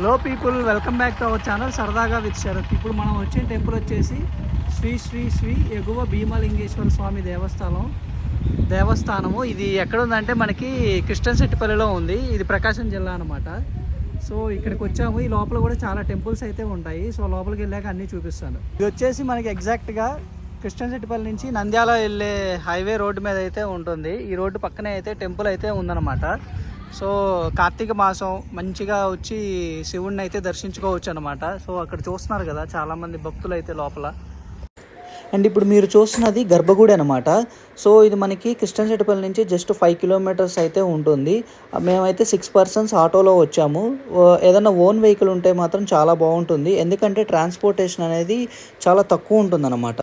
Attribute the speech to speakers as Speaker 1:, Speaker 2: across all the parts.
Speaker 1: Hello people, welcome back to our channel సరదాగా with Sarath. ఇప్పుడు మనం వచ్చిన టెంపుల్ వచ్చేసి శ్రీ శ్రీ శ్రీ ఎగువ భీమలింగేశ్వర స్వామి దేవస్థానము. ఇది ఎక్కడ ఉందంటే మనకి కృష్ణశెట్టిపల్లిలో ఉంది. ఇది ప్రకాశం జిల్లా అనమాట. సో ఇక్కడికి వచ్చాము. ఈ లోపల కూడా చాలా టెంపుల్స్ అయితే ఉంటాయి. సో లోపలికి వెళ్ళాక అన్నీ చూపిస్తాను. ఇది వచ్చేసి మనకి ఎగ్జాక్ట్గా కృష్ణశెట్టిపల్లి నుంచి నంద్యాల వెళ్ళే హైవే రోడ్డు మీద అయితే ఉంటుంది. ఈ రోడ్డు పక్కనే అయితే టెంపుల్ అయితే ఉందన్నమాట. సో కార్తీక మాసం మంచిగా వచ్చి శివుడిని అయితే దర్శించుకోవచ్చు అనమాట. సో అక్కడ చూస్తున్నారు కదా చాలామంది భక్తులు అయితే లోపల. అండ్ ఇప్పుడు మీరు చూస్తున్నది గర్భగుడి అనమాట. సో ఇది మనకి కృష్ణశెట్టిపల్లి నుంచి జస్ట్ 5 కిలోమీటర్స్ అయితే ఉంటుంది. మేమైతే 6 పర్సన్స్ ఆటోలో వచ్చాము. ఏదైనా ఓన్ వెహికల్ ఉంటే మాత్రం చాలా బాగుంటుంది, ఎందుకంటే ట్రాన్స్పోర్టేషన్ అనేది చాలా తక్కువ ఉంటుందన్నమాట.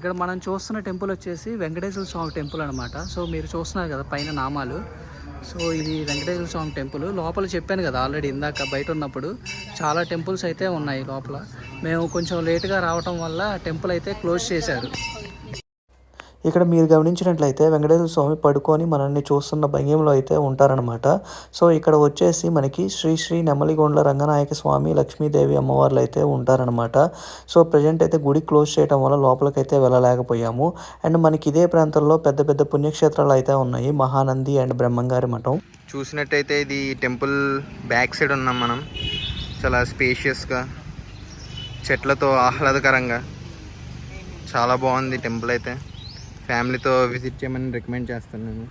Speaker 1: ఇక్కడ మనం చూస్తున్న టెంపుల్ వచ్చేసి వెంకటేశ్వర స్వామి టెంపుల్ అనమాట. సో మీరు చూస్తున్నారు కదా పైన నామాలు. సో ఇది వెంకటేశ్వర స్వామి టెంపుల్. లోపల చెప్పాను కదా ఆల్రెడీ ఇందాక బయట ఉన్నప్పుడు చాలా టెంపుల్స్ అయితే ఉన్నాయి లోపల. మేము కొంచెం లేట్గా రావటం వల్ల టెంపుల్ అయితే క్లోజ్ చేశారు. ఇక్కడ మీరు గమనించినట్లయితే వెంకటేశ్వర స్వామి పడుకొని మనల్ని చూస్తున్న భంగిమలో అయితే ఉంటారనమాట. సో ఇక్కడ వచ్చేసి మనకి శ్రీ శ్రీ నెమలిగొండ్ల రంగనాయక స్వామి, లక్ష్మీదేవి అమ్మవార్లు అయితే ఉంటారనమాట. సో ప్రజెంట్ అయితే గుడి క్లోజ్ చేయడం వల్ల లోపలికైతే వెళ్ళలేకపోయాము. అండ్ మనకి ఇదే ప్రాంతంలో పెద్ద పెద్ద పుణ్యక్షేత్రాలు అయితే ఉన్నాయి. మహానంది అండ్ బ్రహ్మంగారి మఠం.
Speaker 2: చూసినట్టయితే ఇది టెంపుల్ బ్యాక్ సైడ్ ఉన్నాం మనం. చాలా స్పేషియస్గా, చెట్లతో ఆహ్లాదకరంగా చాలా బాగుంది టెంపుల్ అయితే. ఫ్యామిలీతో విజిట్ చేయమని రికమెండ్ చేస్తాను నేను.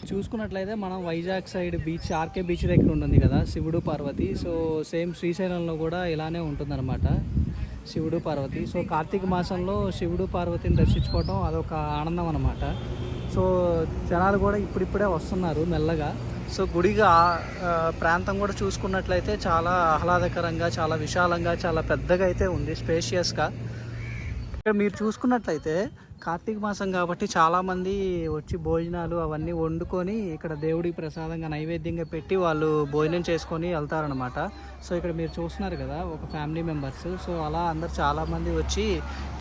Speaker 1: చూసుకున్నట్లయితే మనం Vizag side beach, RK beach దగ్గర ఉంటుంది కదా శివుడు పార్వతి. సో సేమ్ శ్రీశైలంలో కూడా ఇలానే ఉంటుందన్నమాట శివుడు పార్వతి. సో కార్తీక మాసంలో శివుడు పార్వతిని దర్శించుకోవడం అదొక ఆనందం అనమాట. సో జనాలు కూడా ఇప్పుడిప్పుడే వస్తున్నారు మెల్లగా. సో గుడిగా ప్రాంతం కూడా చూసుకున్నట్లయితే చాలా ఆహ్లాదకరంగా, చాలా విశాలంగా, చాలా పెద్దగా అయితే ఉంది, స్పేషియస్గా. ఇక్కడ మీరు చూసుకున్నట్లయితే కార్తీక మాసం కాబట్టి చాలామంది వచ్చి భోజనాలు అవన్నీ వండుకొని ఇక్కడ దేవుడికి ప్రసాదంగా నైవేద్యంగా పెట్టి వాళ్ళు భోజనం చేసుకొని వెళ్తారనమాట. సో ఇక్కడ మీరు చూస్తున్నారు కదా ఒక ఫ్యామిలీ మెంబర్స్. సో అలా అందరు చాలామంది వచ్చి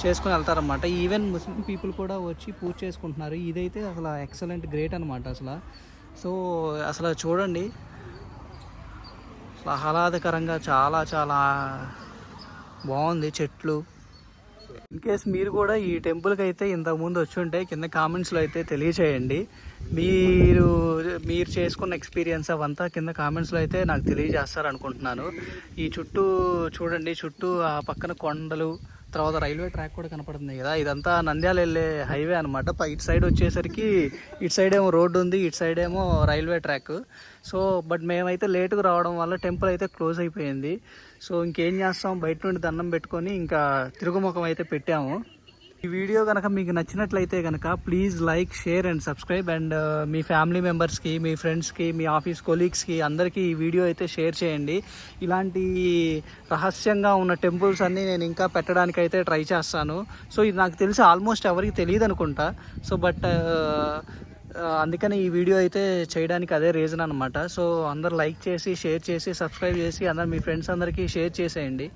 Speaker 1: చేసుకొని వెళ్తారనమాట. ఈవెన్ ముస్లిం పీపుల్ కూడా వచ్చి పూజ చేసుకుంటున్నారు. ఇదైతే అసలు ఎక్సలెంట్, గ్రేట్ అనమాట అసలు. సో అసలు చూడండి, ఆహ్లాదకరంగా చాలా చాలా బాగుంది. చెట్లు. ఇన్ కేస్ మీరు కూడా ఈ టెంపుల్కి అయితే ఇంతకుముందు వచ్చి ఉంటే కింద కామెంట్స్లో అయితే తెలియచేయండి. మీరు చేసుకున్న ఎక్స్పీరియన్స్ అవంతా కింద కామెంట్స్లో అయితే నాకు తెలియజేస్తారు అనుకుంటున్నాను. ఈ చుట్టూ చూడండి, చుట్టూ ఆ పక్కన కొండలు, తర్వాత రైల్వే ట్రాక్ కూడా కనపడుతుంది కదా. ఇదంతా నంద్యాల వెళ్ళే హైవే అనమాట. ఇటు సైడ్ వచ్చేసరికి ఇటు సైడ్ ఏమో రోడ్డు ఉంది, ఇటు సైడ్ ఏమో రైల్వే ట్రాక్. సో బట్ మేమైతే లేటుగా రావడం వల్ల టెంపుల్ అయితే క్లోజ్ అయిపోయింది. సో ఇంకేం చేస్తాం, బయట నుండి దండం పెట్టుకొని ఇంకా తిరుగుముఖం అయితే పెట్టాము. ఈ వీడియో కనుక మీకు నచ్చినట్లయితే కనుక please like, share and subscribe. And me family మెంబర్స్కి, మీ ఫ్రెండ్స్కి, మీ ఆఫీస్ కొలీగ్స్కి అందరికీ ఈ వీడియో అయితే షేర్ చేయండి. ఇలాంటి రహస్యంగా ఉన్న టెంపుల్స్ అన్నీ నేను ఇంకా పెట్టడానికి అయితే ట్రై చేస్తాను. సో ఇది నాకు తెలిసి ఆల్మోస్ట్ ఎవరికి తెలియదు అనుకుంటా. సో బట్ అందుకని ఈ వీడియో అయితే చేయడానికి అదే రీజన్ అనమాట. సో అందరు లైక్ చేసి, షేర్ చేసి, సబ్స్క్రైబ్ చేసి అందరు మీ ఫ్రెండ్స్ అందరికీ షేర్ చేసేయండి.